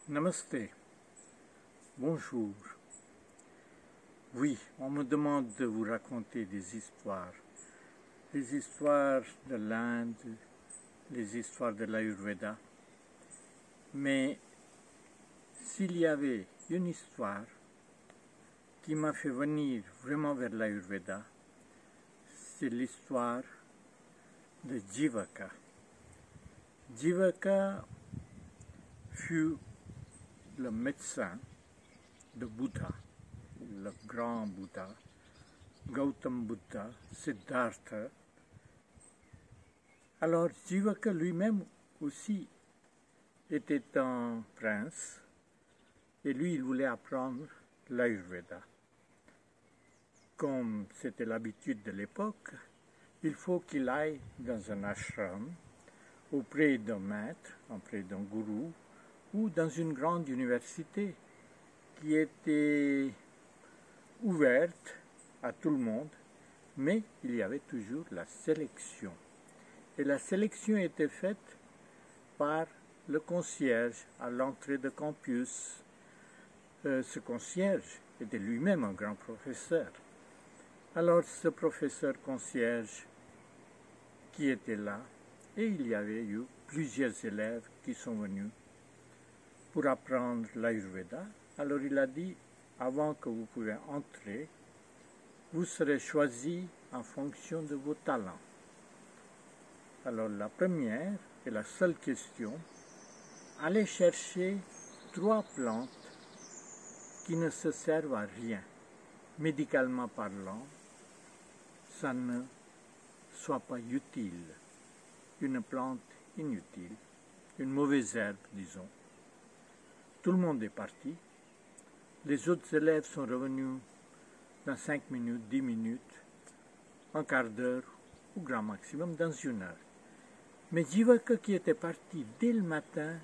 Namasté, bonjour. Oui, on me demande de vous raconter des histoires de l'Inde, les histoires de l'Ayurveda. Mais s'il y avait une histoire qui m'a fait venir vraiment vers l'Ayurveda, c'est l'histoire de Jivaka. Jivaka fut le médecin de Bouddha, le grand Bouddha, Gautam Buddha, Siddhartha. Alors Jivaka lui-même aussi était un prince et lui il voulait apprendre l'Ayurveda. Comme c'était l'habitude de l'époque, il faut qu'il aille dans un ashram auprès d'un maître, auprès d'un gourou ou dans une grande université qui était ouverte à tout le monde, mais il y avait toujours la sélection. Et la sélection était faite par le concierge à l'entrée de campus. Ce concierge était lui-même un grand professeur. Alors ce professeur concierge qui était là, et il y avait eu plusieurs élèves qui sont venus pour apprendre l'Ayurveda. Alors il a dit, avant que vous pouvez entrer, vous serez choisi en fonction de vos talents. Alors la première et la seule question, allez chercher 3 plantes qui ne se servent à rien, médicalement parlant, ça ne soit pas utile, une plante inutile, une mauvaise herbe, disons. Tout le monde est parti. Les autres élèves sont revenus dans 5 minutes, 10 minutes, un quart d'heure, ou grand maximum, dans 1 heure. Mais Jivaka qui était parti dès le matin,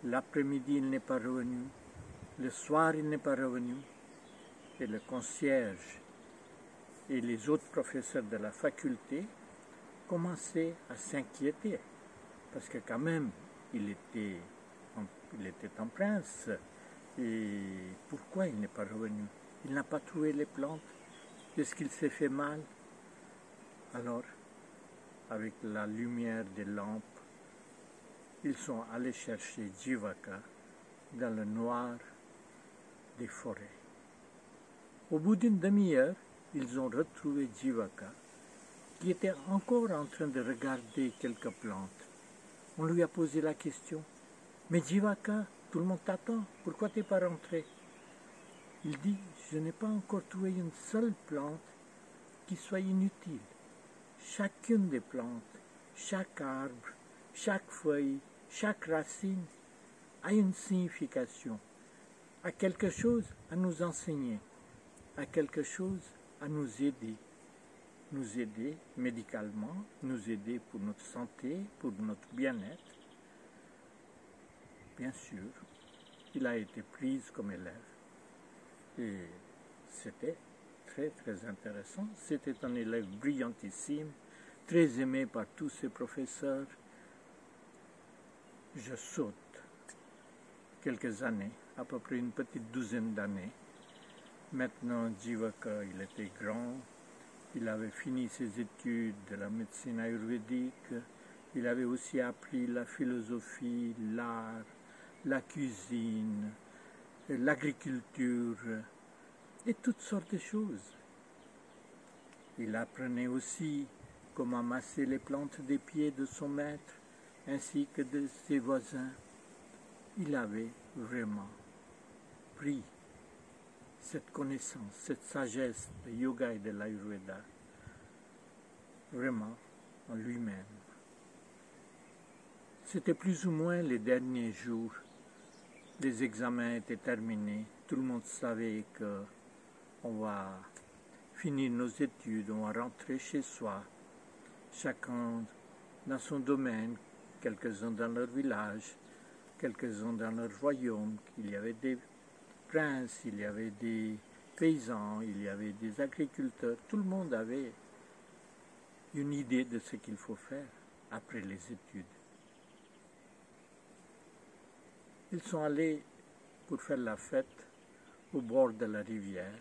l'après-midi il n'est pas revenu, le soir il n'est pas revenu, et le concierge et les autres professeurs de la faculté commençaient à s'inquiéter, parce que quand même il était un prince, et pourquoi il n'est pas revenu? Il n'a pas trouvé les plantes? Est-ce qu'il s'est fait mal? Alors, avec la lumière des lampes, ils sont allés chercher Jivaka dans le noir des forêts. Au bout d'une demi-heure, ils ont retrouvé Jivaka, qui était encore en train de regarder quelques plantes. On lui a posé la question, « Mais Jivaka, tout le monde t'attend, pourquoi tu n'es pas rentré ?» Il dit, « Je n'ai pas encore trouvé une seule plante qui soit inutile. Chacune des plantes, chaque arbre, chaque feuille, chaque racine a une signification, a quelque chose à nous enseigner, a quelque chose à nous aider médicalement, nous aider pour notre santé, pour notre bien-être. » Bien sûr, il a été pris comme élève et c'était très très intéressant. C'était un élève brillantissime, très aimé par tous ses professeurs. Je saute quelques années, à peu près une petite douzaine d'années. Maintenant, Jivaka, il était grand, il avait fini ses études de la médecine ayurvédique, il avait aussi appris la philosophie, l'art, la cuisine, l'agriculture et toutes sortes de choses. Il apprenait aussi comment masser les plantes des pieds de son maître ainsi que de ses voisins. Il avait vraiment pris cette connaissance, cette sagesse de yoga et de l'Ayurveda vraiment en lui-même. C'était plus ou moins les derniers jours. Les examens étaient terminés. Tout le monde savait qu'on va finir nos études, on va rentrer chez soi, chacun dans son domaine, quelques-uns dans leur village, quelques-uns dans leur royaume. Il y avait des princes, il y avait des paysans, il y avait des agriculteurs. Tout le monde avait une idée de ce qu'il faut faire après les études. Ils sont allés pour faire la fête au bord de la rivière.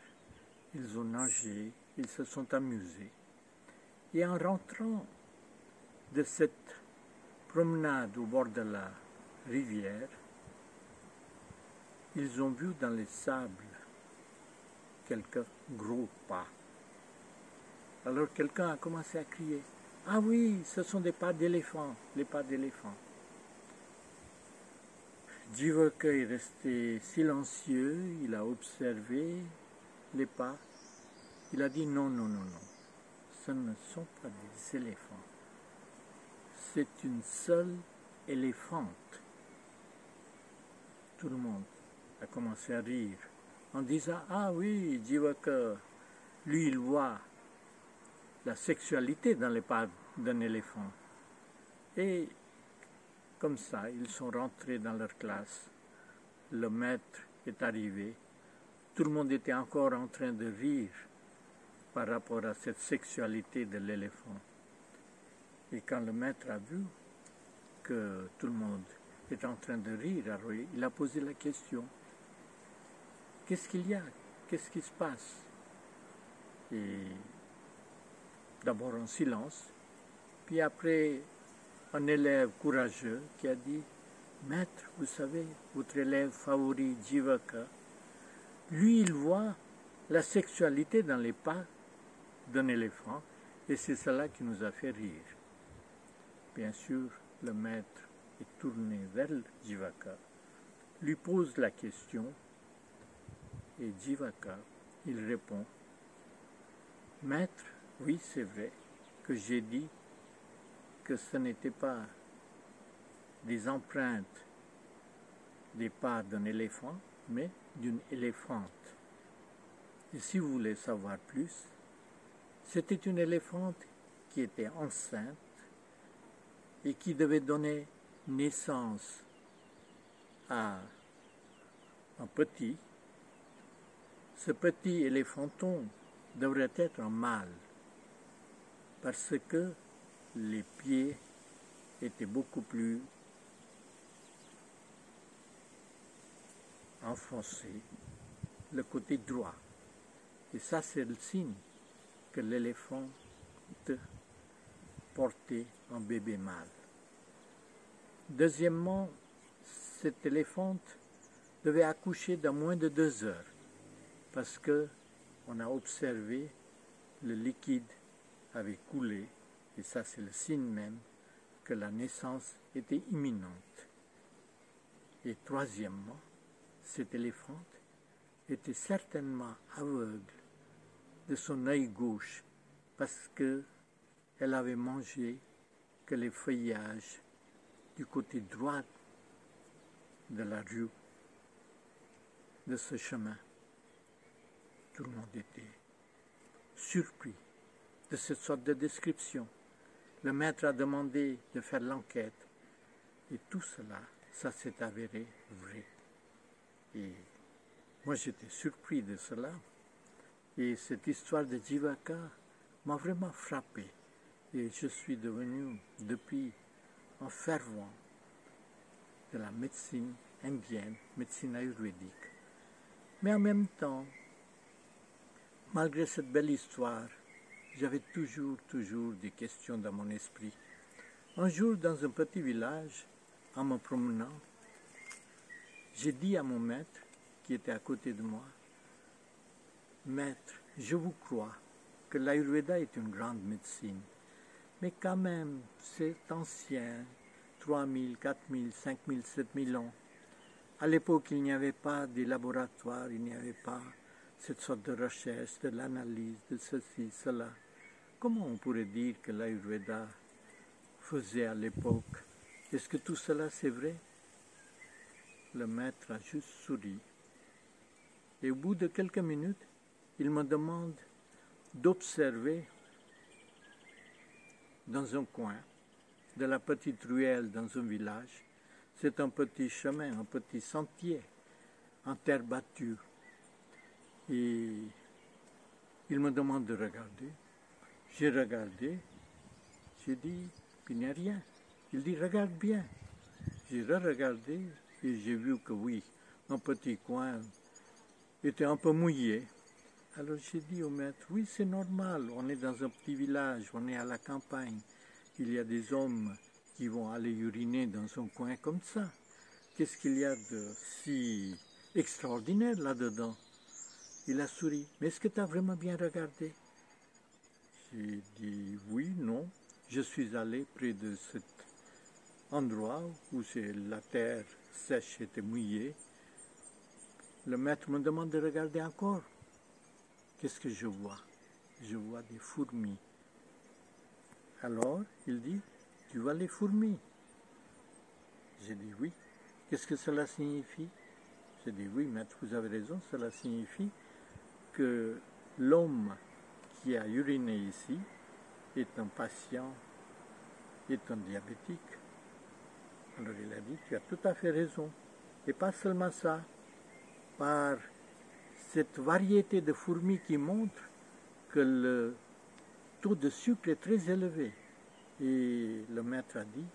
Ils ont nagé, ils se sont amusés. Et en rentrant de cette promenade au bord de la rivière, ils ont vu dans les sables quelques gros pas. Alors quelqu'un a commencé à crier, « Ah oui, ce sont des pas d'éléphant, les pas d'éléphant. » Jivaka est resté silencieux, il a observé les pas. Il a dit, « Non, non, non, non, ce ne sont pas des éléphants. C'est une seule éléphante. » Tout le monde a commencé à rire en disant, « Ah oui, Jivaka, lui, il voit la sexualité dans les pas d'un éléphant. » Et comme ça, ils sont rentrés dans leur classe. Le maître est arrivé. Tout le monde était encore en train de rire par rapport à cette sexualité de l'éléphant. Et quand le maître a vu que tout le monde est en train de rire, alors il a posé la question, « Qu'est-ce qu'il y a? Qu'est-ce qui se passe ?» Et d'abord en silence, puis après un élève courageux qui a dit, « Maître, vous savez, votre élève favori, Jivaka, lui, il voit la sexualité dans les pas d'un éléphant, et c'est cela qui nous a fait rire. » Bien sûr, le maître est tourné vers Jivaka, lui pose la question, et Jivaka, il répond, « Maître, oui, c'est vrai que j'ai dit que ce n'était pas des empreintes des pas d'un éléphant, mais d'une éléphante. Et si vous voulez savoir plus, c'était une éléphante qui était enceinte et qui devait donner naissance à un petit. Ce petit éléphanton devrait être un mâle parce que les pieds étaient beaucoup plus enfoncés, le côté droit. Et ça, c'est le signe que l'éléphant portait un bébé mâle. Deuxièmement, cette éléphante devait accoucher dans moins de 2 heures parce que on a observé le liquide avait coulé et ça c'est le signe même que la naissance était imminente. Et troisièmement, cette éléphante était certainement aveugle de son œil gauche parce qu'elle avait mangé que les feuillages du côté droit de la rue, de ce chemin. Tout le monde était surpris de cette sorte de description. Le maître a demandé de faire l'enquête et tout cela, ça s'est avéré vrai. Et moi j'étais surpris de cela et cette histoire de Jivaka m'a vraiment frappé et je suis devenu depuis un fervent de la médecine indienne, médecine ayurvédique. Mais en même temps, malgré cette belle histoire, j'avais toujours des questions dans mon esprit. Un jour, dans un petit village, en me promenant, j'ai dit à mon maître, qui était à côté de moi, « Maître, je vous crois que l'Ayurveda est une grande médecine, mais quand même, c'est ancien, 3000, 4000, 5000, 7000 ans. À l'époque, il n'y avait pas de laboratoire, il n'y avait pas cette sorte de recherche, de l'analyse, de ceci, cela. Comment on pourrait dire que l'Ayurveda faisait à l'époque? Est-ce que tout cela c'est vrai? » Le maître a juste souri. Et au bout de quelques minutes, il me demande d'observer dans un coin de la petite ruelle dans un village. C'est un petit chemin, un petit sentier en terre battue. Et il me demande de regarder. J'ai regardé, j'ai dit, il n'y a rien. Il dit, regarde bien. J'ai re-regardé et j'ai vu que oui, un petit coin était un peu mouillé. Alors j'ai dit au maître, oui, c'est normal, on est dans un petit village, on est à la campagne, il y a des hommes qui vont aller uriner dans un coin comme ça. Qu'est-ce qu'il y a de si extraordinaire là-dedans? Il a souri. Mais est-ce que tu as vraiment bien regardé? J'ai dit oui, non. Je suis allé près de cet endroit où la terre sèche était mouillée. Le maître me demande de regarder encore. Qu'est-ce que je vois? Je vois des fourmis. Alors, il dit, tu vois les fourmis? J'ai dit oui. Qu'est-ce que cela signifie? J'ai dit oui, maître, vous avez raison, cela signifie que l'homme qui a uriné ici est un patient, est un diabétique. Alors il a dit, tu as tout à fait raison. Et pas seulement ça, par cette variété de fourmis qui montre que le taux de sucre est très élevé. Et le maître a dit,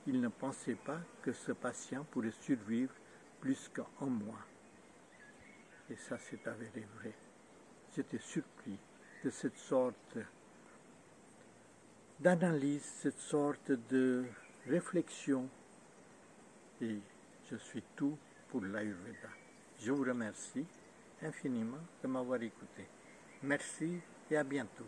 il ne pensait pas que ce patient pourrait survivre plus qu'1 mois. Et ça s'est avéré vrai. J'étais surpris de cette sorte d'analyse, cette sorte de réflexion. Et je suis tout pour l'Ayurveda. Je vous remercie infiniment de m'avoir écouté. Merci et à bientôt.